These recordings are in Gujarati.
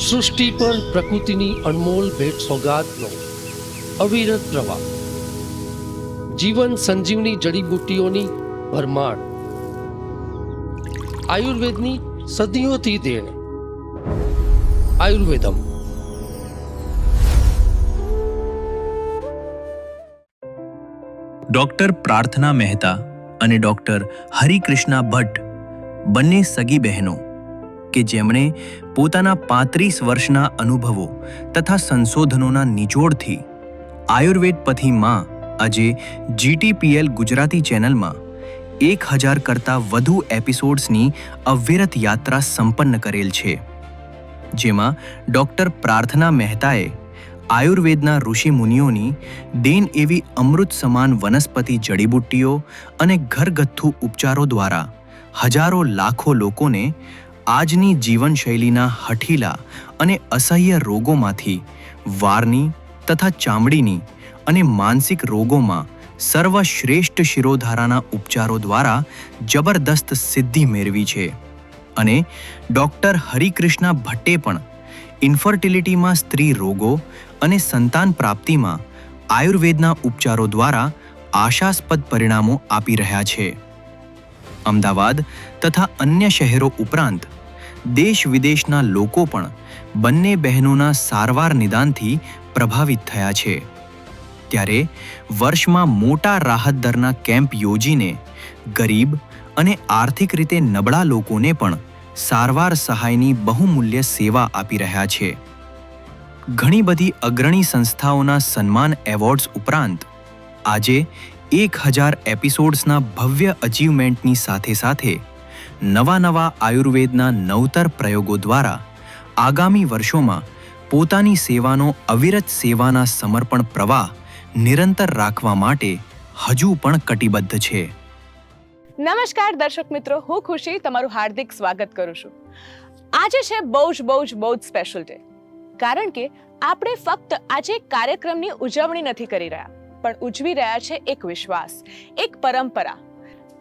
સૃષ્ટિ પર પ્રકૃતિની અનમોલ ભેટ સોગાદનો અવિરત પ્રવાહ, જીવન સંજીવની જડીબુટ્ટીઓની ભરમાર, આયુર્વેદની સદીઓથી દેણ. આયુર્વેદમ. ડૉક્ટર પ્રાર્થના મહેતા અને ડૉક્ટર હરિકૃષ્ણા ભટ્ટ બંને સગી બહેનો કે જેમણે પોતાના 35 વર્ષના અનુભવો તથા સંશોધનોના નિચોડથી આયુર્વેદ પથી માં આજે GTPL ગુજરાતી ચેનલમાં 1000 કરતાં વધુ એપિસોડ્સની અવિરત યાત્રા સંપન્ન કરેલ છે, જેમાં ડૉક્ટર પ્રાર્થના મહેતાએ આયુર્વેદના ઋષિમુનિઓની દેન એવી અમૃત સમાન વનસ્પતિ જડીબુટ્ટીઓ અને ઘરગથ્થુ ઉપચારો દ્વારા હજારો લાખો લોકોને આજની જીવનશૈલીના હઠીલા અને અસહ્ય રોગોમાંથી વારની તથા ચામડીની અને માનસિક રોગોમાં સર્વશ્રેષ્ઠ શિરોધારાના ઉપચારો દ્વારા જબરદસ્ત સિદ્ધિ મેળવી છે. અને ડૉક્ટર હરિકૃષ્ણા ભટ્ટે પણ ઇન્ફર્ટિલિટીમાં સ્ત્રી રોગો અને સંતાન પ્રાપ્તિમાં આયુર્વેદના ઉપચારો દ્વારા આશાસ્પદ પરિણામો આપી રહ્યા છે. અમદાવાદ તથા અન્ય શહેરો ઉપરાંત દેશ વિદેશના લોકો પણ બંને બહેનોના સારવાર નિદાનથી પ્રભાવિત થયા છે. ત્યારે વર્ષમાં મોટા રાહત દરના કેમ્પ યોજીને ગરીબ અને આર્થિક રીતે નબળા લોકોને પણ સારવાર સહાયની બહુમૂલ્ય સેવા આપી રહ્યા છે. ઘણી બધી અગ્રણી સંસ્થાઓના સન્માન એવોર્ડ્સ ઉપરાંત આજે 1000 એપિસોડ્સના ભવ્ય અચીવમેન્ટની સાથે સાથે નવા આયુર્વેદના નવતર પ્રયોગો દ્વારા આગામી વર્ષોમાં પોતાની સેવાનો અવિરત સેવાના સમર્પણ પ્રવાહ નિરંતર રાખવા માટે હજુ પણ કટિબદ્ધ છે. નમસ્કાર દર્શક મિત્રો, હું ખુશી તમારું હાર્દિક સ્વાગત કરું છું. આજે છે બહુ જ સ્પેશિયલ ડે, કારણ કે આપણે ફક્ત આજે કાર્યક્રમની ઉજવણી નથી કરી રહ્યા, પણ ઉજવી રહ્યા છે એક વિશ્વાસ, એક પરંપરા.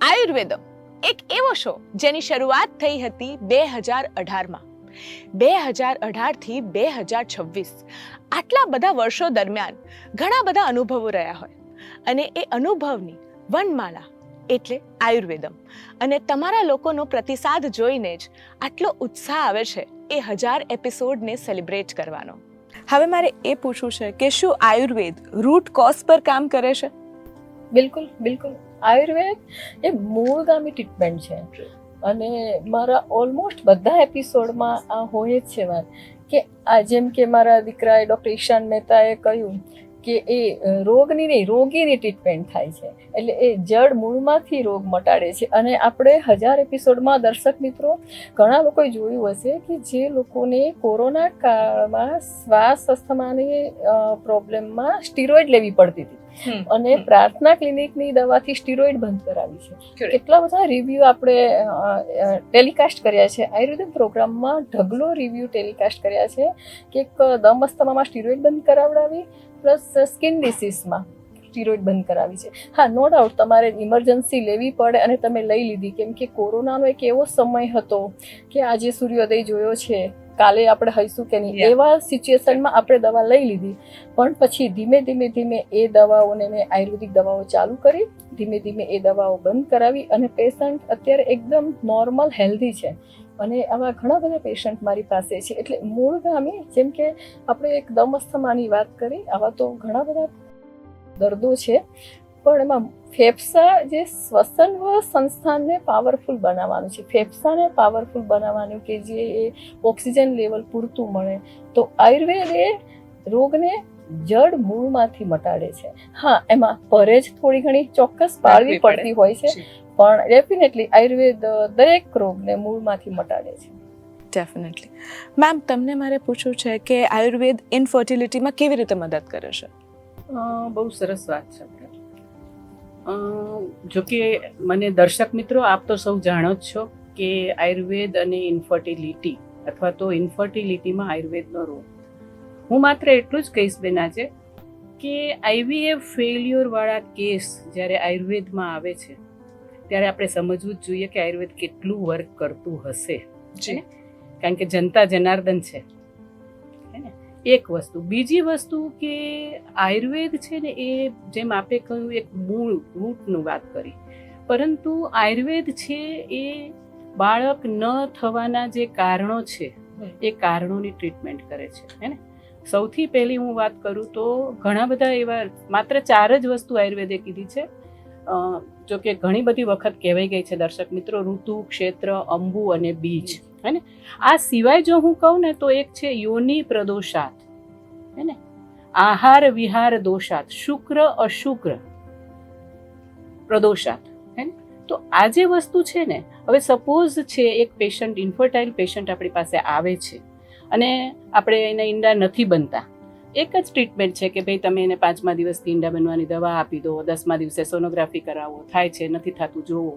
આયુર્વેદમ એક એવો શો જેની શરૂઆત થઈ હતી 2018માં. 2018 થી 2026 આટલા બધા વર્ષો દરમિયાન ઘણા બધા અનુભવો રહ્યા હોય, અને એ અનુભવની વનમાળા એટલે આયુર્વેદમ. અને તમારા લોકોનો પ્રતિસાદ જોઈને જ આટલો ઉત્સાહ આવે છે એ 1000 એપિસોડને સેલિબ્રેટ કરવાનો. હવે મારે એ પૂછવું છે કે શું આયુર્વેદ રૂટ કોઝ પર કામ કરે છે? બિલકુલ. આયુર્વેદ એ મૂળગામી ટ્રીટમેન્ટ છે, અને મારા ઓલમોસ્ટ બધા એપિસોડમાં આ હોય જ છે વાત કે આ જેમ કે મારા દીકરાએ ડૉક્ટર ઈશાન મહેતાએ કહ્યું કે એ રોગની નહીં, રોગીની ટ્રીટમેન્ટ થાય છે, એટલે એ જડ મૂળમાંથી રોગ મટાડે છે. અને આપણે 1000 એપિસોડમાં દર્શક મિત્રો ઘણા લોકોએ જોયું હશે કે જે લોકોને કોરોના કાળમાં શ્વાસ અસ્થમાની પ્રોબ્લેમમાં સ્ટીરોઇડ લેવી પડતી હતી, અને પ્રાર્થના ક્લિનિકની દવાથી સ્ટીરોઇડ બંધ કરાવી છે. કેટલા બધા રિવ્યુ આપણે ટેલિકાસ્ટ કર્યા છે આયુર્વેદિક પ્રોગ્રામમાં, ઢગલો રિવ્યુ ટેલિકાસ્ટ કર્યા છે કે એક દમ અસ્થમામાં સ્ટીરોઇડ બંધ કરાવડાવી, પ્લસ સ્કિન ડિસીઝમાં સ્ટીરોઇડ બંધ કરાવી છે. હા, નો ડાઉટ તમારે ઇમરજન્સી લેવી પડે અને તમે લઈ લીધી, કેમ કે કોરોનાનો એક એવો સમય હતો કે આજે સૂર્યોદય જોયો છે, કાલે આપણે હઈશું કે નહીં, એવા સિચ્યુએશનમાં આપણે દવા લઈ લીધી. પણ પછી ધીમે એ દવાઓને મેં આયુર્વેદિક દવાઓ ચાલુ કરી, ધીમે એ દવાઓ બંધ કરાવી, અને પેશન્ટ અત્યારે એકદમ નોર્મલ હેલ્ધી છે. અને આવા ઘણા બધા પેશન્ટ મારી પાસે છે. એટલે મૂળગામી, જેમ કે આપણે એક દમ અસ્થમાની વાત કરી, આવા તો ઘણા બધા દર્દો છે, પણ એમાં ફેફસા જે શ્વસન સંસ્થાનને પાવરફુલ બનાવવાનું છે, ફેફસાને પાવરફુલ બનાવવાનું કે જે એ ઓક્સિજન લેવલ પૂરતું મળે, તો આયુર્વેદ એ રોગને જડ મૂળમાંથી મટાડે છે. હા, એમાં પરેજ થોડી ઘણી ચોક્કસ પાળવી પડતી હોય છે, પણ ડેફિનેટલી આયુર્વેદ દરેક રોગને મૂળમાંથી મટાડે છે. ડેફિનેટલી. મેમ, તમને મારે પૂછવું છે કે આયુર્વેદ ઇનફર્ટિલિટીમાં કેવી રીતે મદદ કરે છે? બહુ સરસ વાત છે. જોકે મને દર્શક મિત્રો, આપ તો સૌ જાણો જ છો કે આયુર્વેદ અને ઇન્ફર્ટિલિટી અથવા તો ઇન્ફર્ટિલિટીમાં આયુર્વેદનો રોલ. હું માત્ર એટલું જ કહીશ બેન આજે કે IVF ફેલ્યોરવાળા કેસ જ્યારે આયુર્વેદમાં આવે છે ત્યારે આપણે સમજવું જ જોઈએ કે આયુર્વેદ કેટલું વર્ક કરતું હશે. કારણ કે જનતા જનાર્દન છે, એક વસ્તુ. બીજી વસ્તુ કે આયુર્વેદ છે ને એ જેમ આપે કહ્યું એક મૂળ રૂટનું વાત કરી, પરંતુ આયુર્વેદ છે એ બાળક ન થવાના જે કારણો છે એ કારણોની ટ્રીટમેન્ટ કરે છે, હે ને. સૌથી પહેલી હું વાત કરું તો ઘણા બધા એવા માત્ર 4 જ વસ્તુ આયુર્વેદે કીધી છે. જો કે ઘણી બધી વખત કહેવાઈ ગઈ છે દર્શક મિત્રો, ઋતુ, ક્ષેત્ર, અંબુ અને બીજ, હે ને. આ સિવાય જો હું કહું ને તો એક છે યોનિ પ્રદોષાત, હે ને, આહાર વિહાર દોષાત, શુક્ર અશુક્ર પ્રદોષાત, હે ને. તો આ જે વસ્તુ છે ને, હવે સપોઝ છે એક પેશન્ટ, ઇન્ફર્ટાઇલ પેશન્ટ આપણી પાસે આવે છે અને આપણે એના ઈંડા નથી બનતા, એક જ ટ્રીટમેન્ટ છે કે ભાઈ તમે એને 5મા દિવસથી ઈંડા બનવાની દવા આપી દો, 10મા દિવસે સોનોગ્રાફી કરાવો, થાય છે નથી થતું જોવો,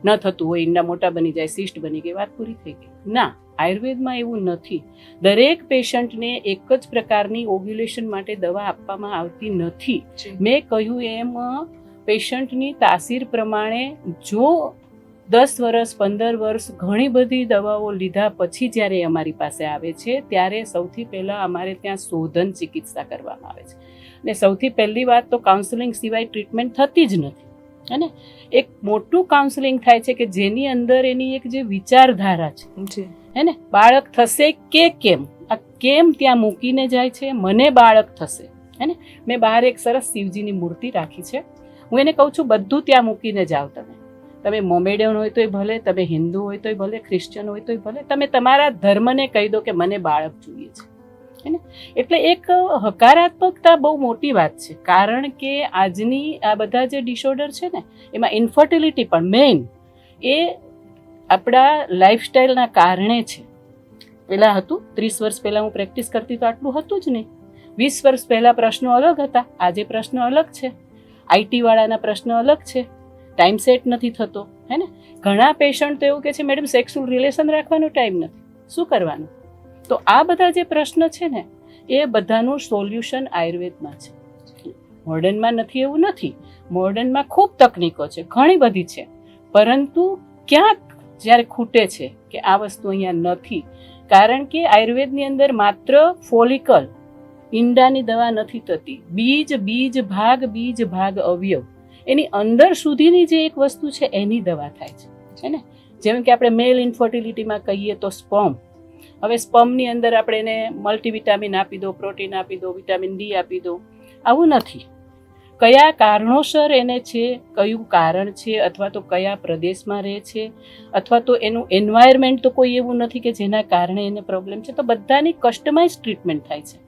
ન થતું હોય ઈંડા મોટા બની જાય, સિસ્ટ બની ગઈ, વાત પૂરી થઈ ગઈ. ના, આયુર્વેદમાં એવું નથી. દરેક પેશન્ટને એક જ પ્રકારની ઓવ્યુલેશન માટે દવા આપવામાં આવતી નથી. મેં કહ્યું એમ પેશન્ટની તાસીર પ્રમાણે જો 10 વર્ષ 15 વર્ષ ઘણી બધી દવાઓ લીધા પછી જ્યારે અમારી પાસે આવે છે ત્યારે સૌથી પહેલાં અમારે ત્યાં શોધન ચિકિત્સા કરવામાં આવે છે. અને સૌથી પહેલી વાત તો કાઉન્સેલિંગ સિવાય ટ્રીટમેન્ટ થતી જ નથી, અને એક મોટું કાઉન્સેલિંગ થાય છે કે જેની અંદર એની એક જે વિચારધારા છે, હે ને, બાળક થશે કે કેમ, આ કેમ ત્યાં મૂકીને જાય છે, મને બાળક થશે, હે ને. મેં બહાર એક સરસ શિવજીની મૂર્તિ રાખી છે. હું એને કહું છું બધું ત્યાં મૂકીને જાઓ. તમે મોમેડિયન હોય તોય ભલે, તમે હિન્દુ હોય તોય ભલે, ક્રિશ્ચિયન હોય તોય ભલે, તમે તમારા ધર્મને કહી દો કે મને બાળક જોઈએ છે, હે ને. એટલે એક હકારાત્મકતા બહુ મોટી વાત છે, કારણ કે આજની આ બધા જે ડિસઓર્ડર છે ને એમાં ઇન્ફર્ટિલિટી પણ મેઇન એ આપણા લાઈફસ્ટાઈલના કારણે છે. પહેલાં હતું 30 વર્ષ પહેલાં હું પ્રેક્ટિસ કરતી તો આટલું હતું જ નહીં. 20 વર્ષ પહેલાં પ્રશ્નો અલગ હતા, આજે પ્રશ્ન અલગ છે. IT વાળાના પ્રશ્ન અલગ છે, ટાઈમ સેટ નથી થતો, હે ને. ઘણા પેશન્ટ તો એવું કહે છે મેડમ સેક્સ્યુઅલ રિલેશન રાખવાનો ટાઈમ નથી, શું કરવાનું? તો આ બધા જે પ્રશ્ન છે ને એ બધાનું સોલ્યુશન આયુર્વેદમાં છે. મોડર્નમાં નથી એવું નથી, મોડર્નમાં ખૂબ તકનીકો છે, ઘણી બધી છે, પરંતુ ક્યાંક જ્યારે ખૂટે છે કે આ વસ્તુ અહીંયા નથી, કારણ કે આયુર્વેદની અંદર માત્ર ફોલિકલ ઈંડાની દવા નથી થતી, બીજ ભાગ અવયવ એની અંદર સુધીની જે એક વસ્તુ છે એની દવા થાય છે, છે ને. જેમ કે આપણે મેલ ઇન્ફર્ટિલિટીમાં કહીએ તો સ્પર્મ, હવે સ્પર્મની અંદર આપણે એને મલ્ટીવિટામિન આપી દો, પ્રોટીન આપી દો, વિટામિન D આપી દો, આવું નથી. કયા કારણોસર એને છે, કયું કારણ છે, અથવા તો કયા પ્રદેશમાં રહે છે, અથવા તો એનું એન્વાયરમેન્ટ તો કોઈ એવું નથી કે જેના કારણે એને પ્રોબ્લેમ છે, તો બધાની કસ્ટમાઇઝ ટ્રીટમેન્ટ થાય છે.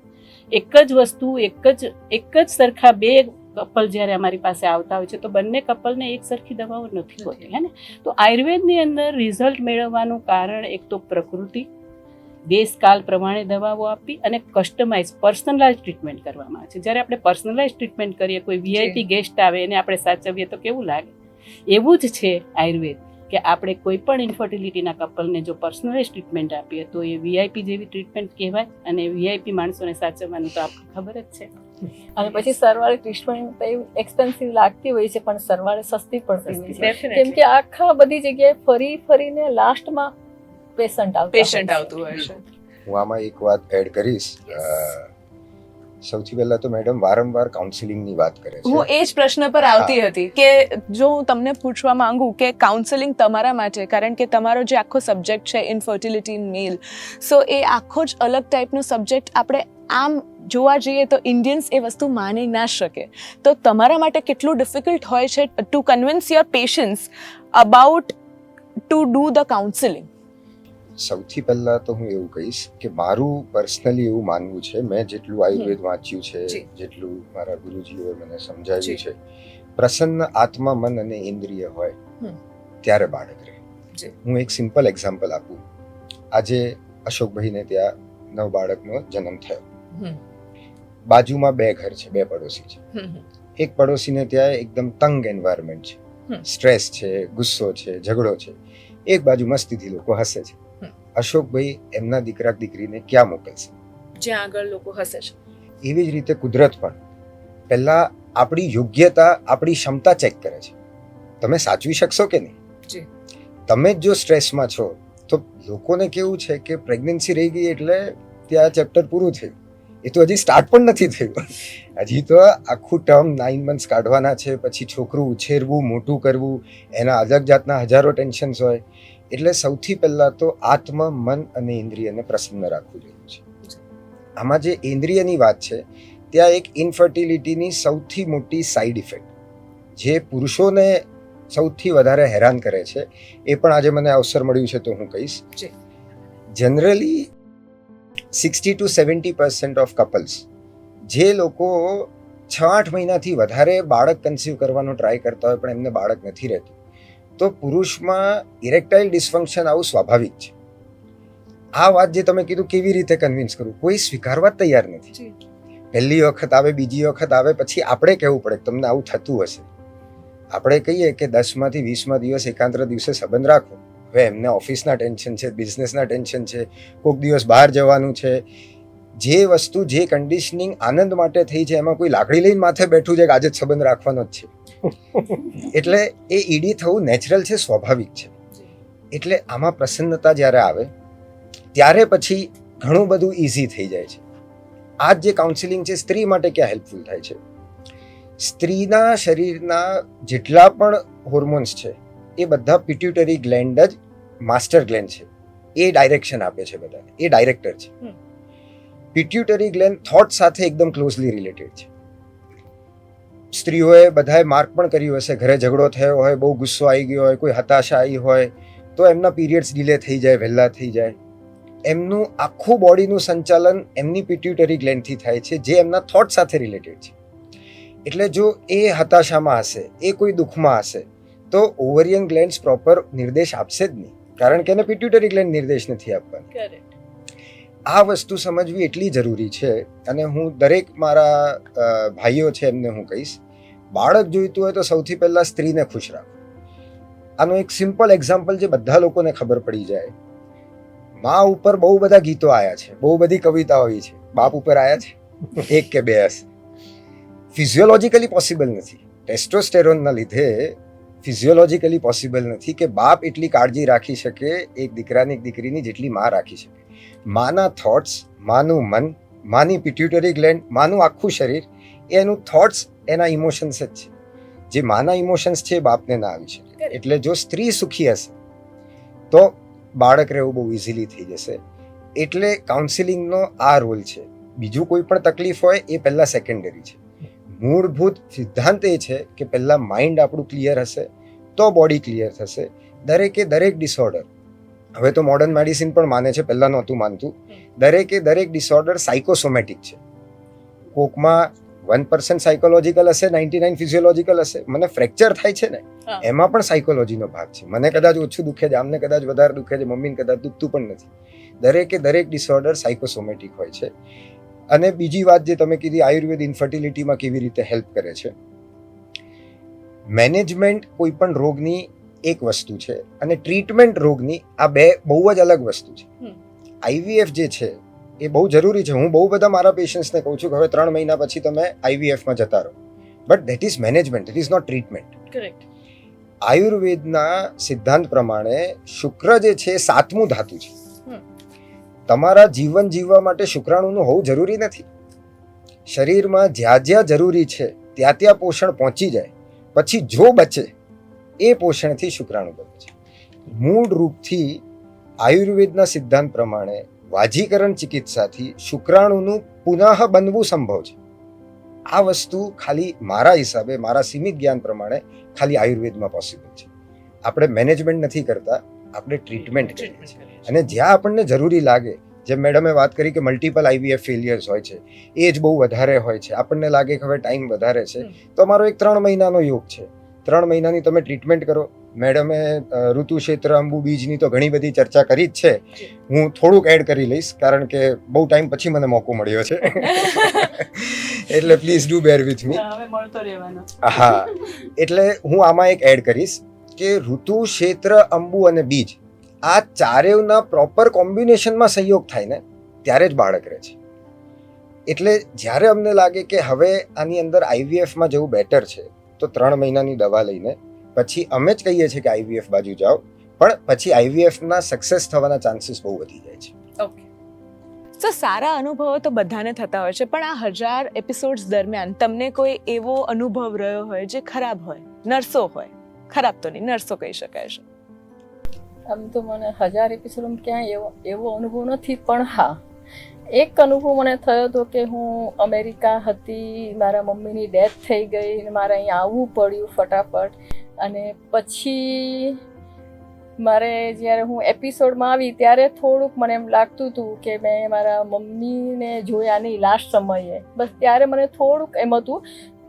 એક જ વસ્તુ એક જ સરખા બે કપલ જ્યારે અમારી પાસે આવતા હોય છે તો બંને કપલને એક સરખી દવાઓ નથી હોતી, હે ને. તો આયુર્વેદની અંદર રિઝલ્ટ મેળવવાનું કારણ એક તો પ્રકૃતિ, દેશકાલ પ્રમાણે દવાઓ આપી અને કસ્ટમાઇઝ પર્સનલાઇઝ ટ્રીટમેન્ટ કરવામાં આવે છે. જ્યારે આપણે પર્સનલાઇઝ ટ્રીટમેન્ટ કરીએ, કોઈ VIP ગેસ્ટ આવે એને આપણે સાચવીએ તો કેવું લાગે, એવું જ છે આયુર્વેદ કે આપણે કોઈ પણ ઇન્ફર્ટિલિટીના કપલને જો પર્સનલાઇઝ ટ્રીટમેન્ટ આપીએ તો એ VIP જેવી ટ્રીટમેન્ટ કહેવાય, અને VIP માણસોને સાચવવાનું તો આપણને ખબર જ છે. અને પછી સરવાળે ટ્રીટમેન્ટ એક્સપેન્સિવ લાગતી હોય છે પણ સરવાળે સસ્તી પડતી હોય છે, કેમ કે આખા બધી જગ્યાએ ફરીને લાસ્ટમાં પેશન્ટ આવતું હોય છે. હું આમાં એક વાત એડ કરીશ. સૌથી પહેલા તો મેડમ વારંવાર કાઉન્સેલિંગની વાત કરે છે. હું એ જ પ્રશ્ન પર આવતી હતી કે જો હું તમને પૂછવા માંગુ કે કાઉન્સેલિંગ તમારા માટે, કારણ કે તમારો જે આખો સબ્જેક્ટ છે ઇન્ફર્ટિલિટી ઇન મેલ, સો એ આખો જ અલગ ટાઈપનો સબ્જેક્ટ આપણે આમ જોવા જઈએ તો ઇન્ડિયન્સ એ વસ્તુ માની ના શકે, તો તમારા માટે કેટલું ડિફિકલ્ટ હોય છે two convince your patients about to do the counselling? સૌથી પહેલા તો હું એવું કહીશ કે મારું પર્સનલી એવું માનવું છે, મેં જેટલું આયુર્વેદ વાંચ્યું છે, જેટલું મારા ગુરુજીઓએ મને સમજાવ્યું છે, પ્રસન્ન આત્મા, મન અને ઇન્દ્રિય હોય ત્યારે બાળક રહે. હું એક સિમ્પલ એક્ઝામ્પલ આપું. આજે અશોકભાઈને ત્યાં નવ બાળકનો જન્મ થયો. બાજુમાં 2 ઘર છે, 2 પડોશી છે. એક પડોશીને ત્યાં એકદમ તંગ એન્વાયરમેન્ટ છે, સ્ટ્રેસ છે, ગુસ્સો છે, ઝઘડો છે. એક બાજુ મસ્તીથી લોકો હસે છે. અશોકભાઈ એમના દીકરા દીકરીને ક્યાં મોકલશે? જ્યાં આગળ લોકો હસે છે. એવી જ રીતે કુદરત પણ પહેલા આપણી યોગ્યતા, આપણી ક્ષમતા ચેક કરે છે. તમે સાચવી શકશો કે નહીં? તમે જો સ્ટ્રેસમાં છો તો લોકોને કેવું છે કે પ્રેગ્નન્સી રહી ગઈ એટલે ત્યાં ચેપ્ટર પૂરું થયું. એ તો હજી સ્ટાર્ટ પણ નથી થયું. હજી તો આખું ટર્મ 9 months કાઢવાના છે, પછી છોકરું ઉછેરવું, મોટું કરવું, એના અલગ જાતના હજારો ટેન્શન્સ હોય. એટલે સૌથી પહેલાં તો આત્મ, મન અને ઇન્દ્રિયને પ્રસન્ન રાખવું જોઈએ છે. આમાં જે ઇન્દ્રિયની વાત છે, ત્યાં એક ઇન્ફર્ટિલિટીની સૌથી મોટી સાઈડ ઇફેક્ટ જે પુરુષોને સૌથી વધારે હેરાન કરે છે, એ પણ આજે મને અવસર મળ્યું છે તો હું કહીશ. જનરલી 60 to 70% ઓફ કપલ્સ, જે લોકો 6-8 મહિનાથી વધારે બાળક કન્સીવ કરવાનો ટ્રાય કરતા હોય પણ એમને બાળક નથી રહેતું, તો પુરુષમાં ઇરેક્ટાઇલ ડિસફંક્શન આવું સ્વાભાવિક છે. આ વાત જે તમે કીધું કેવી રીતે કન્વિન્સ કરવું, કોઈ સ્વીકારવા જ તૈયાર નથી. પહેલી વખત આવે, બીજી વખત આવે, પછી આપણે કહેવું પડે કે તમને આવું થતું હશે. આપણે કહીએ કે 10માંથી 20મા દિવસ એકાંતર દિવસે સંબંધ રાખો. હવે એમને ઓફિસના ટેન્શન છે, બિઝનેસના ટેન્શન છે, કોઈક દિવસ બહાર જવાનું છે, જે વસ્તુ જે કન્ડિશનિંગ આનંદ માટે થઈ છે એમાં કોઈ લાકડી લઈને માથે બેઠું છે કે આજે જ સંબંધ રાખવાનો જ છે. એટલે એ ઈડી થવું નેચરલ છે, સ્વાભાવિક છે. એટલે આમાં પ્રસન્નતા જ્યારે આવે ત્યારે પછી ઘણું બધું ઇઝી થઈ જાય છે. આ જે કાઉન્સિલિંગ છે સ્ત્રી માટે ક્યાં હેલ્પફુલ થાય છે, સ્ત્રીના શરીરના જેટલા પણ હોર્મોન્સ છે એ બધા પિટ્યુટરી ગ્લેન્ડ જ માસ્ટર ગ્લેન્ડ છે. એ ડાયરેક્શન આપે છે બધાને, એ ડાયરેક્ટર છે. પિટ્યુટરી ગ્લેન્ડ થોટ સાથે એકદમ ક્લોઝલી રિલેટેડ છે. સ્ત્રીઓએ બધાએ માર્ક પણ કર્યું હશે, ઘરે ઝઘડો થયો હોય, બહુ ગુસ્સો આવી ગયો હોય, કોઈ હતાશા આવી હોય તો એમના પીરિયડ્સ ડિલે થઈ જાય, વહેલા થઈ જાય. એમનું આખું બોડીનું સંચાલન એમની પિટ્યુટરી ગ્લેન્ડથી થાય છે, જે એમના થોટ સાથે રિલેટેડ છે. એટલે જો એ હતાશામાં હશે, એ કોઈ દુઃખમાં હશે, તો ઓવરિયન ગ્લેન્ડ્સ પ્રોપર નિર્દેશ આપશે જ નહીં, કારણ કે એને પિટ્યુટરી ગ્લેન્ડ નિર્દેશ નથી આપવાનો. આ વસ્તુ સમજવી એટલી જરૂરી છે. અને હું દરેક મારા ભાઈઓ છે એમને હું કહીશ, બાળક જોઈતું હોય તો સૌથી પહેલાં સ્ત્રીને ખુશ રાખો. આનો એક સિમ્પલ એક્ઝામ્પલ જે બધા લોકોને ખબર પડી જાય. મા ઉપર બહુ બધા ગીતો આવ્યા છે, બહુ બધી કવિતાઓ આવી છે, બાપ ઉપર આવ્યા છે એક કે બે હશે. ફિઝિયોલોજીકલી પોસિબલ નથી, ટેસ્ટોસ્ટેરોનના લીધે ફિઝિયોલોજીકલી પોસિબલ નથી કે બાપ એટલી કાળજી રાખી શકે એક દીકરાની એક દીકરીની જેટલી મા રાખી શકે. માના થોટ્સ, માનું મન, માની પિટ્યુટરી ગ્લેન્ડ, માનું આખું શરીર, એનું થોટ્સ, એના ઇમોશન્સ જ છે. જે માના ઇમોશન્સ છે એ બાપને ના આવી શકે. એટલે જો સ્ત્રી સુખી હશે તો બાળક રહેવું બહુ ઇઝીલી થઈ જશે. એટલે કાઉન્સિલિંગનો આ રોલ છે. બીજું કોઈ પણ તકલીફ હોય એ પહેલાં સેકન્ડરી છે. મૂળભૂત સિદ્ધાંત એ છે કે પહેલાં માઇન્ડ આપણું ક્લિયર હશે તો બોડી ક્લિયર થશે. દરેકે દરેક ડિસઓર્ડર, હવે તો મોડર્ન મેડિસિન પણ માને છે, પહેલાં નહોતું માનતું, દરેકે દરેક ડિસઓર્ડર સાયકોસોમેટિક છે. કોકમાં 1% સાયકોલોજીકલ હશે, 99 ફિઝિયોલોજીકલ હશે. મને ફ્રેક્ચર થાય છે ને, એમાં પણ સાયકોલોજીનો ભાગ છે. મને કદાચ ઓછું દુખે છે, આમને કદાચ વધારે દુખે છે, મમ્મીને કદાચ દુખતું પણ નથી. દરેકે દરેક ડિસઓર્ડર સાયકોસોમેટિક હોય છે. અને બીજી વાત જે તમે કીધી, આયુર્વેદ ઇન્ફર્ટિલિટીમાં કેવી રીતે હેલ્પ કરે છે. મેનેજમેન્ટ કોઈ પણ રોગની એક વસ્તુ છે અને ટ્રીટમેન્ટ રોગની આ બે બહુ જ અલગ વસ્તુ છે. આઈવીએફ જે છે એ બહુ જરૂરી છે. હું બહુ બધા મારા પેશન્ટ્સને કહું છું કે હવે 3 મહિના પછી તમે આઈવીએફમાં જતા રહો, but that is management, it is not treatment. Correct. આયુર્વેદના સિદ્ધાંત પ્રમાણે શુક્ર જે છે 7મું ધાતુ છે. તમારા જીવન જીવવા માટે શુક્રાણુનું હોવું જરૂરી નથી. શરીરમાં જ્યાં જ્યાં જરૂરી છે ત્યાં ત્યાં પોષણ પહોંચી જાય, પછી જો બચે એ પોષણથી શુક્રાણુ બને છે. મૂળ રૂપથી આયુર્વેદના સિદ્ધાંત પ્રમાણે વાજીકરણ ચિકિત્સાથી શુક્રાણુનું પુનઃ બનવું સંભવ છે. આ વસ્તુ ખાલી મારા હિસાબે, મારા સીમિત જ્ઞાન પ્રમાણે ખાલી આયુર્વેદમાં પોસિબલ છે. આપણે મેનેજમેન્ટ નથી કરતા, આપણે ટ્રીટમેન્ટ કરીએ છીએ. અને જ્યાં આપણને જરૂરી લાગે, જેમ મેડમે વાત કરી કે મલ્ટિપલ આઈવીએફ ફેલિયર્સ હોય છે, એજ બહુ વધારે હોય છે, આપણને લાગે કે હવે ટાઈમ વધારે છે, તો અમારો એક 3 મહિનાનો યોગ છે. 3 મહિનાની તમે ટ્રીટમેન્ટ કરો. મેડમે ઋતુ ક્ષેત્ર, અંબુ બીજની તો ઘણી બધી ચર્ચા કરી જ છે. હું થોડુંક એડ કરી લઈશ કારણ કે બહુ ટાઈમ પછી મને મોકો મળ્યો છે. એટલે please do bear with me. હવે મળતો રહેવાનો. હા, એટલે હું આમાં એક એડ કરીશ કે ઋતુ, ક્ષેત્ર, અંબુ અને બીજ, આ ચારેયના પ્રોપર કોમ્બિનેશનમાં સંયોગ થાય ને ત્યારે જ બાળક રહે છે. એટલે જ્યારે અમને લાગે કે હવે આની અંદર આઈવીએફમાં જવું બેટર છે, તો 3 મહિનાની દવા લઈને પછી અમે જ કહીએ છીએ કે આઈવીએફ બાજુ જાઓ, પણ પછી આઈવીએફના સક્સેસ થવાના ચાન્સીસ બહુ વધી જાય છે. ઓકે. તો સારા અનુભવો તો બધાને થતા હોય છે, પણ આ 1000 એપિસોડ્સ દરમિયાન તમને કોઈ એવો અનુભવ રહ્યો હોય જે ખરાબ હોય? નર્સો હોય, ખરાબ તો નહીં, નર્સો કહી શકાય છે. આમ તો મને 1000 એપિસોડમાં ક્યાંય એવો અનુભવ નથી, પણ હા એક અનુભવ મને થયો હતો કે હું અમેરિકા હતી, મારા મમ્મીની ડેથ થઈ ગઈ અને મારે અહીંયા આવવું પડ્યું ફટાફટ. અને પછી મારે જ્યારે હું એપિસોડમાં આવી ત્યારે થોડુંક મને એમ લાગતું હતું કે મેં મારા મમ્મીને જોયા નહીં લાસ્ટ સમયે, બસ ત્યારે મને થોડુંક એમ હતું.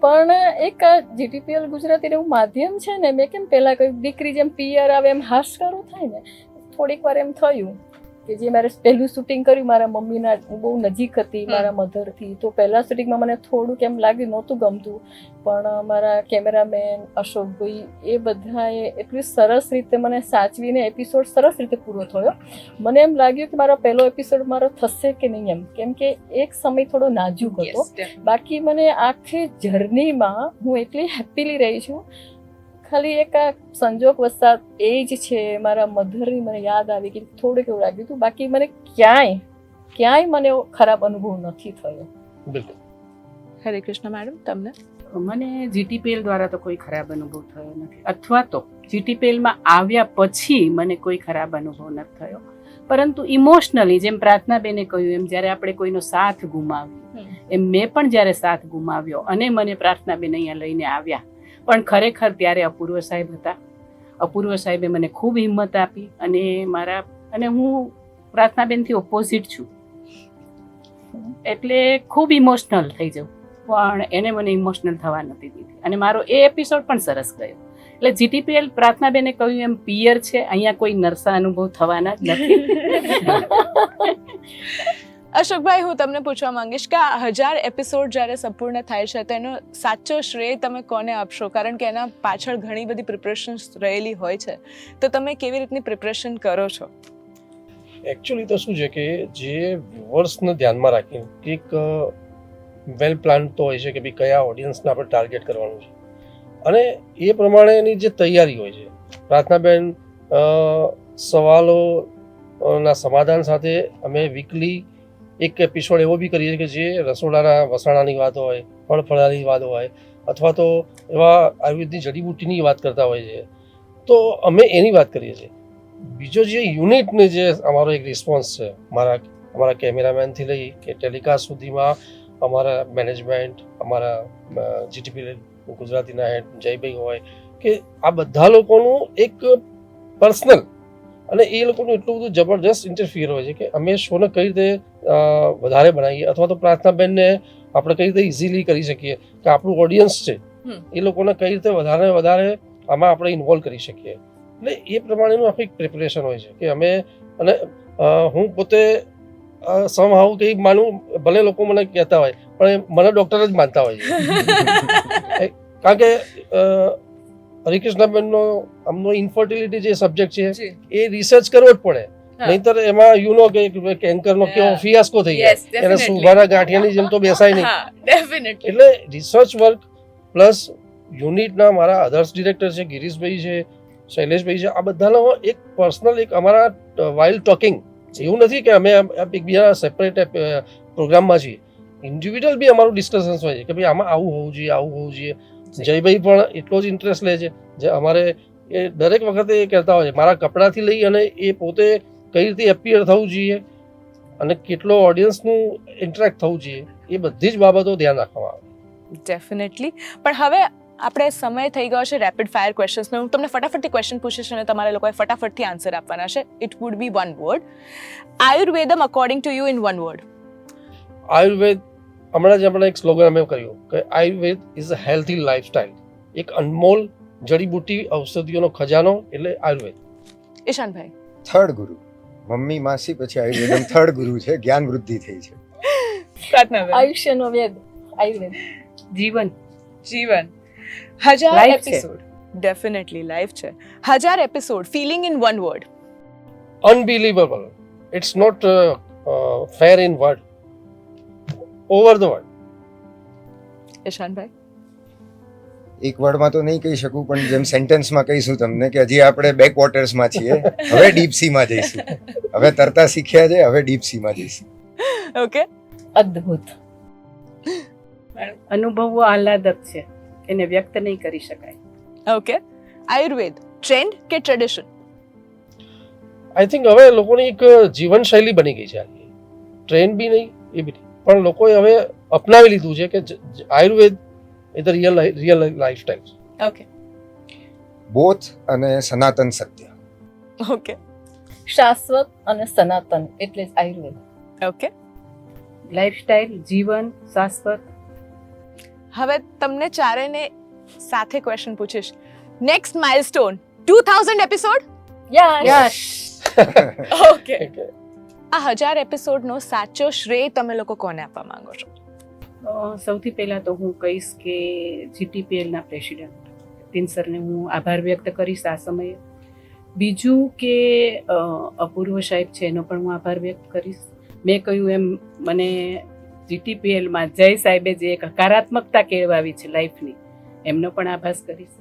પણ એક જીટીપીએલ ગુજરાતીનું એવું માધ્યમ છે ને, મેં કેમ પહેલાં કહ્યું દીકરી જેમ પિયર આવે એમ હાશકારો થાય ને, થોડીક વાર એમ થયું કે જે મારે પહેલું શૂટિંગ કર્યું મારા મમ્મીના, હું બહુ નજીક હતી મારા મધરથી, તો પહેલાં શૂટિંગમાં મને થોડુંક એમ લાગ્યું, નહોતું ગમતું. પણ મારા કેમેરામેન અશોકભાઈ એ બધાએ એટલી સરસ રીતે મને સાચવીને એપિસોડ સરસ રીતે પૂરો થયો. મને એમ લાગ્યું કે મારો પહેલો એપિસોડ મારો થશે કે નહીં એમ, કેમ કે એક સમય થોડો નાજુક હતો. બાકી મને આખી જર્નીમાં હું એટલી હેપીલી રહી છું. ખાલી એક આ સંજોગ વસાત એ જ છે, મારા મધરની મને યાદ આવી કે થોડુંક એવું લાગ્યું હતું. બાકી મને ક્યાંય મને એવો ખરાબ અનુભવ નથી થયો. બિલકુલ. હરે કૃષ્ણ મેડમ, તમને? મને જીટીપીએલ દ્વારા તો કોઈ ખરાબ અનુભવ થયો નથી, અથવા તો જીટીપીએલમાં આવ્યા પછી મને કોઈ ખરાબ અનુભવ નથી થયો. પરંતુ ઇમોશનલી, જેમ પ્રાર્થનાબેને કહ્યું એમ, જ્યારે આપણે કોઈનો સાથ ગુમાવ્યો એમ મેં પણ જ્યારે સાથ ગુમાવ્યો અને મને પ્રાર્થનાબેન અહીંયા લઈને આવ્યા, પણ ખરેખર ત્યારે અપૂર્વ સાહેબ હતા. અપૂર્વ સાહેબે મને ખૂબ હિંમત આપી અને હું પ્રાર્થનાબેનથી ઓપોઝિટ છું, એટલે ખૂબ ઇમોશનલ થઈ જાઉં, પણ એને મને ઇમોશનલ થવા નથી દીધી અને મારો એ એપિસોડ પણ સરસ ગયો. એટલે જીટીપીએલ પ્રાર્થનાબેને કહ્યું એમ પિયર છે, અહીંયા કોઈ નરસા અનુભવ થવાના જ નથી. અશોકભાઈ, હું તમને પૂછવા માંગીશ કે આ 1000 એપિસોડ જ્યારે સંપૂર્ણ થાય છે તો એનો સાચો શ્રેય તમે કોને આપશો? કારણ કે એના પાછળ ઘણી બધી પ્રિપરેશન્સ રહેલી હોય છે, તો તમે કેવી રીતની પ્રિપરેશન કરો છો? એકચ્યુઅલી તો શું છે કે જે વ્યુઅર્સને ધ્યાનમાં રાખીને એક વેલ પ્લાન તો હોય છે કે ભાઈ કયા ઓડિયન્સને આપણે ટાર્ગેટ કરવાનું છે, અને એ પ્રમાણેની જે તૈયારી હોય છે. પ્રાર્થનાબેન સવાલોના સમાધાન સાથે અમે વીકલી એક એપિસોડ એવો બી કરીએ કે જે રસોડાના વસાણાની વાત હોય, ફળફળાની વાત હોય, અથવા તો એવા આયુર્વેદની જડીબુટ્ટીની વાત કરતા હોય છે, તો અમે એની વાત કરીએ છીએ. બીજો જે યુનિટને જે અમારો એક રિસ્પોન્સ છે, અમારા કેમેરામેનથી લઈ કે ટેલિકાસ્ટ સુધીમાં અમારા મેનેજમેન્ટ, અમારા જીટીપી ગુજરાતીના હેડ જયભાઈ હોય કે આ બધા લોકોનું એક પર્સનલ અને એ લોકોનું એટલું બધું જબરદસ્ત ઇન્ટરફિયર હોય છે કે અમે શોને કઈ રીતે વધારે બનાવીએ, અથવા તો પ્રાર્થનાબેનને આપણે કઈ રીતે ઇઝીલી કરી શકીએ કે આપણું ઓડિયન્સ છે એ લોકોને કઈ રીતે વધારે આમાં આપણે ઇન્વોલ્વ કરી શકીએ. એટલે એ પ્રમાણેનું આખું એક પ્રિપરેશન હોય છે કે અમે, અને હું પોતે સમહાઉ કંઈ માનું, ભલે લોકો મને કહેતા હોય પણ મને ડૉક્ટર જ માનતા હોય છે. કારણ કે હરિકૃષ્ણબેનનો આમનો ઇન્ફર્ટિલિટી જે સબ્જેક્ટ છે એ રિસર્ચ કરવો જ પડે, નહીંતર એમાં યુનો કે કેન્કરનો કેવો ફિયાસ્કો થઈ જાય, એને સુભાના ગાંઠિયાની જેમ તો બેસાય નહીં. એટલે રિસર્ચ વર્ક પ્લસ યુનિટના મારા અધર્સ ડિરેક્ટર છે, ગિરીશભાઈ છે, શૈલેષભાઈ છે, આ બધાનો એક પર્સનલ એક અમારા વાઇલ ટોકિંગ. એવું નથી કે અમે એકબીજાના સેપરેટ પ્રોગ્રામમાં છીએ, ઇન્ડિવિડ્યુઅલ બી અમારું ડિસ્કશન્સ હોય છે કે ભાઈ આમાં આવું હોવું જોઈએ, આવું હોવું જોઈએ. જયભાઈ પણ એટલો જ ઇન્ટરેસ્ટ લે છે, જે અમારે એ દરેક વખતે એ કહેતા હોય છે મારા કપડાથી લઈ અને એ પોતે કઈ રીતે એપિયર થવું જોઈએ અને કેટલો ઓડિયન્સનું ઇન્ટરેક્ટ થવું જોઈએ, એ બધી જ બાબતો ધ્યાન રાખવામાં આવે. ડેફિનેટલી. પણ હવે આપણે સમય થઈ ગયો છે રેપિડ ફાયર ક્વેશ્ચન્સનો. હું તમને ફટાફટથી ક્વેશ્ચન પૂછીશ અને તમારે લોકોએ ફટાફટથી આન્સર આપવાના છે. It would be one word. આયુર્વેદમ according to you in one word. Ayurveda, હમણાં જ આપણે એક સ્લોગન અમે કર્યું કે Ayurveda is a healthy lifestyle. એક અનમોલ જડીબુટ્ટી ઔષધિઓનો ખજાનો એટલે આયુર્વેદ. ઈશાનભાઈ. થર્ડ ગુરુ, મમ્મી માસી પછી આયુર્વેદમ થર્ડ ગુરુ છે, જ્ઞાન વૃદ્ધિ થઈ છે. આયુષ્યનો વેદ આયુર્વેદ. જીવન. 1000 Life છે. એપિસોડ. ડેફિનેટલી લાઈફ છે. 1000 episode. Feeling in one word. Unbelievable. It's not fair in word, over the word. ઈશાનભાઈ. એક વર્ડમાં તો નહીં કહી શકું, પણ જેમ સેન્ટેન્સમાં કહીશું તમને કે હજી આપણે બેક વોટર્સમાં છીએ, હવે ડીપ સીમાં જઈશું. હવે તરતા શીખ્યા છે, હવે ડીપ સીમાં જઈશું. ઓકે, અદ્ભુત. અનુભવો આહલાદક છે, એને વ્યક્ત નહીં કરી શકાય. ઓકે. આયુર્વેદ ટ્રેન્ડ કે ટ્રેડિશન? આઈ થિંક હવે લોકોની એક જીવનશૈલી બની ગઈ છે આ. ટ્રેન્ડ બી નહીં, એ બી નહીં, પણ લોકોએ હવે અપનાવી લીધું છે કે આયુર્વેદ એ the real lifestyle. Okay. Both અને સનાતન સત્ય. ઓકે. શાશ્વત અને સનાતન એટલે જ આયુર્વેદ. ઓકે. લાઈફસ્ટાઈલ, જીવન, શાશ્વત. હવે તમને ચારેને સાથે ક્વેશ્ચન પૂછીશ. Next milestone 2000 episode. Yes. Okay. આ 1000 એપિસોડનો સાચો શ્રેય તમે લોકો કોને આપવા માંગો છો? સૌથી પહેલાં તો હું કહીશ કે જીટીપીએલના પ્રેસિડેન્ટ તીન સરને હું આભાર વ્યક્ત કરીશ આ સમયે. બીજું કે અપૂર્વ સાહેબ છે, એનો પણ હું આભાર વ્યક્ત કરીશ. મેં કહ્યું એમ મને જીટીપીએલમાં જય સાહેબે જે એક હકારાત્મકતા કેળવાવી છે લાઈફની, એમનો પણ આભાર કરીશ.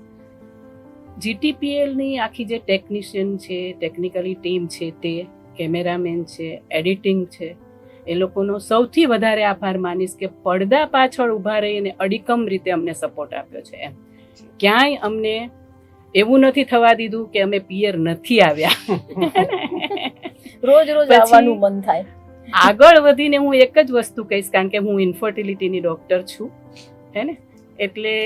જીટીપીએલની આખી જે ટેકનિશિયન છે, ટેકનિકલી ટીમ છે, તે કેમેરામેન છે, એડિટિંગ છે, એ લોકોનો સૌથી વધારે આભાર માનીશ કે પડદા પાછળ ઊભા રહીને અડીકમ રીતે અમને સપોર્ટ આપ્યો છે. એમ ક્યાંય અમને એવું નથી થવા દીધું કે અમે પિયર નથી આવ્યા. રોજ પછી આવવાનું મન થાય. આગળ વધીને હું એક જ વસ્તુ કહીશ, કારણ કે હું ઇન્ફર્ટિલિટીની ડૉક્ટર છું, હે ને, એટલે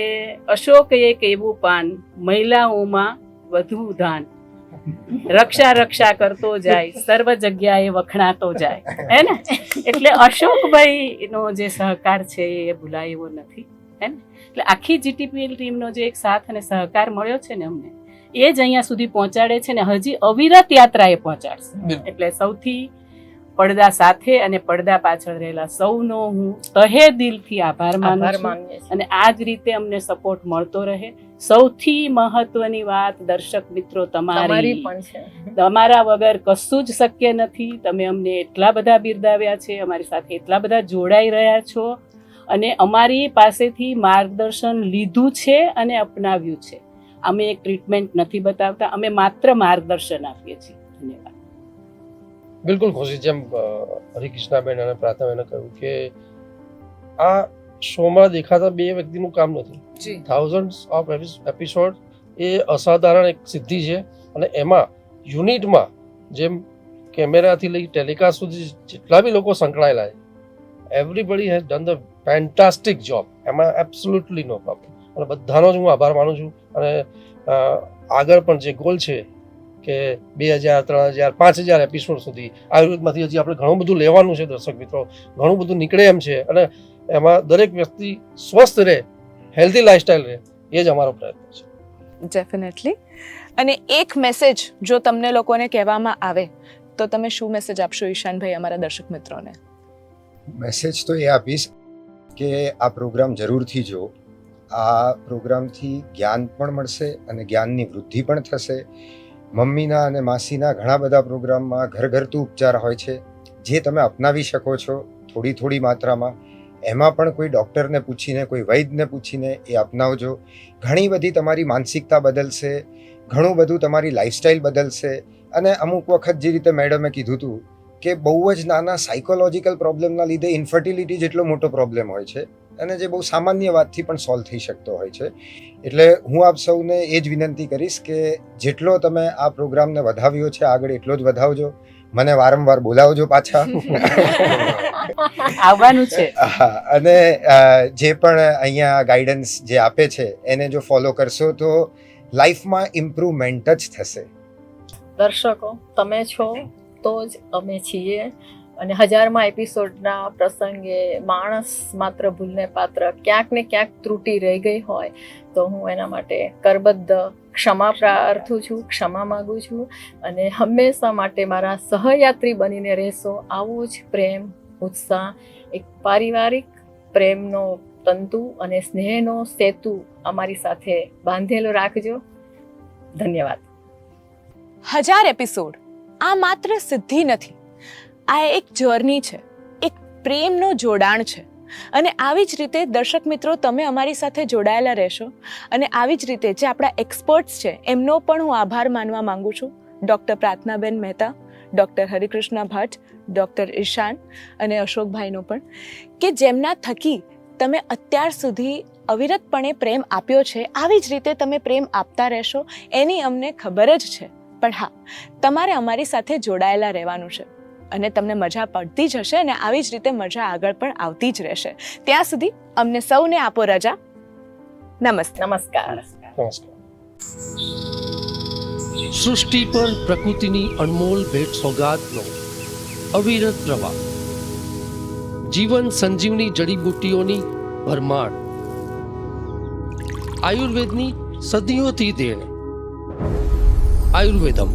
અશોક એક એવું પાન, મહિલાઓમાં વધુ ધાન, રક્ષા કરતો જાય, સર્વ જગ્યાએ વખણાતો જાય, હે ને. એટલે અશોકભાઈનો જે સહકાર છે એ ભૂલાય એવો નથી, હે ને. એટલે આખી જીટીપીએલ ટીમનો જે એક સાથ અને સહકાર મળ્યો છે ને અમને, એ જ અહીંયા સુધી પહોંચાડે છે ને હજી અવિરત યાત્રા એ પહોંચાડશે. એટલે સૌથી પડદા સાથે અને પડદા પાછળ રહેલા સૌનો હું તહે દિલથી આભાર માનું છું. માનીએ છીએ. અને આ જ રીતે અમને સપોર્ટ મળતો રહે. સૌથી મહત્વની વાત દર્શક મિત્રો તમારી તમારી, પણ છે. તમારા વગર કશું જ શક્ય નથી. તમે અમને એટલા બધા બિરદાવ્યા છે, અમારી સાથે એટલા બધા જોડાઈ રહ્યા છો અને અમારી પાસેથી માર્ગદર્શન લીધું છે અને અપનાવ્યું છે. અમે એક ટ્રીટમેન્ટ નથી બતાવતા, અમે માત્ર માર્ગદર્શન આપીએ છીએ. ધન્યવાદ. બિલકુલ ખુશી, જેમ હરિકૃષ્ણાબેન અને પ્રાર્થનાબેને કહ્યું કે આ શોમાં દેખાતા બે વ્યક્તિનું કામ નથી. થાઉઝન્ડ્સ ઓફ એપિસોડ એ અસાધારણ એક સિદ્ધિ છે. અને એમાં યુનિટમાં જેમ કેમેરાથી લઈ ટેલિકાસ્ટ સુધી જેટલા બી લોકો સંકળાયેલા છે, everybody has done the fantastic job. એમાં એબ્સોલ્યુટલી નો પ્રોબ્લેમ. અને બધાનો જ હું આભાર માનું છું. અને આગળ પણ જે ગોલ છે કે 2000, 3000, 5000 એપિસોડ સુધી આયુર્વેદમાંથી હજી આપણે ઘણું બધું લેવાનું છે. દર્શક મિત્રો, ઘણું બધું નીકળે એમ છે. અને એમાં દરેક વ્યક્તિ સ્વસ્થ રહે, હેલ્ધી લાઈફસ્ટાઈલ રહે, એ જ અમારો પ્રયત્ન છે. ડેફિનેટલી. અને એક મેસેજ જો તમને લોકોને કહેવામાં આવે તો તમે શું મેસેજ આપશો ઈશાનભાઈ અમારા દર્શક મિત્રોને? મેસેજ તો એ આપીશ કે આ પ્રોગ્રામ જરૂરથી જો. આ પ્રોગ્રામથી જ્ઞાન પણ મળશે અને જ્ઞાનની વૃદ્ધિ પણ થશે. મમ્મીના અને માસીના ઘણા બધા પ્રોગ્રામમાં ઘરઘરતું ઉપચાર હોય છે, જે તમે અપનાવી શકો છો થોડી માત્રામાં. એમાં પણ કોઈ ડૉક્ટરને પૂછીને, કોઈ વૈદ્યને પૂછીને એ અપનાવજો. ઘણી બધી તમારી માનસિકતા બદલશે, ઘણું બધું તમારી લાઈફસ્ટાઈલ બદલશે. અને અમુક વખત જે રીતે મેડમે કીધું હતું કે બહુ જ નાના સાયકોલોજીકલ પ્રોબ્લેમના લીધે ઇન્ફર્ટિલિટી જેટલો મોટો પ્રોબ્લેમ હોય છે, અને જે બહુ સામાન્ય વાતથી પણ સોલ્વ થઈ શકતો હોય છે. એટલે હું આપ સૌને એ જ વિનંતી કરીશ કે જેટલો તમે આ પ્રોગ્રામને વધાવ્યો છે આગળ, એટલો જ વધાવજો. મને વારંવાર બોલાવજો પાછા. આવવાનું છે. અને જે પણ અહીંયા ગાઈડન્સ જે આપે છે એને જો ફોલો કરશો તો લાઈફમાં ઇમ્પ્રુવમેન્ટ જ થશે. દર્શકો તમે છો તો જ અમે છીએ. અને 1000મા એપિસોડના પ્રસંગે માણસ માત્ર ભૂલને પાત્ર, ક્યાંક ને ક્યાંક ત્રુટી રહી ગઈ હોય તો હું એના માટે કરબદ્ધ ક્ષમા પ્રાર્થું છું, ક્ષમા માગું છું. અને હંમેશા માટે મારા સહયાત્રી બનીને રહેશો. આવો જ પ્રેમ, ઉત્સાહ, એક પારિવારિક પ્રેમનો તંતુ અને સ્નેહનો સેતુ અમારી સાથે બાંધેલો રાખજો. ધન્યવાદ. 1000 એપિસોડ આ માત્ર સિદ્ધિ નથી, આ એક જર્ની છે, એક પ્રેમનો જોડાણ છે. અને આવી જ રીતે દર્શક મિત્રો તમે અમારી સાથે જોડાયેલા રહેશો. અને આવી જ રીતે જે આપણા એક્સપર્ટ્સ છે એમનો પણ હું આભાર માનવા માંગુ છું. ડૉક્ટર પ્રાર્થનાબેન મહેતા, ડૉક્ટર હરિકૃષ્ણ ભટ્ટ, ડૉક્ટર ઈશાન અને અશોકભાઈનો પણ, કે જેમના થકી તમે અત્યાર સુધી અવિરતપણે પ્રેમ આપ્યો છે. આવી જ રીતે તમે પ્રેમ આપતા રહેશો એની અમને ખબર જ છે. પણ હા, તમારે અમારી સાથે જોડાયેલા રહેવાનું છે અને તમને મજા પડતી જ હશે અને આવી જ રીતે મજા આગળ પણ આવતી જ રહેશે. ત્યાં સુધી અમને સૌને આપો રજા. નમસ્તે. નમસ્કાર. નમસ્કાર. સૃષ્ટિ પર પ્રકૃતિની અનમોલ ભેટ સોગાદનો અવિરત પ્રવાહ, જીવન સંજીવની જડીબુટ્ટીઓની ભરમાર, આયુર્વેદની સદીઓથી દેણ. આયુર્વેદમ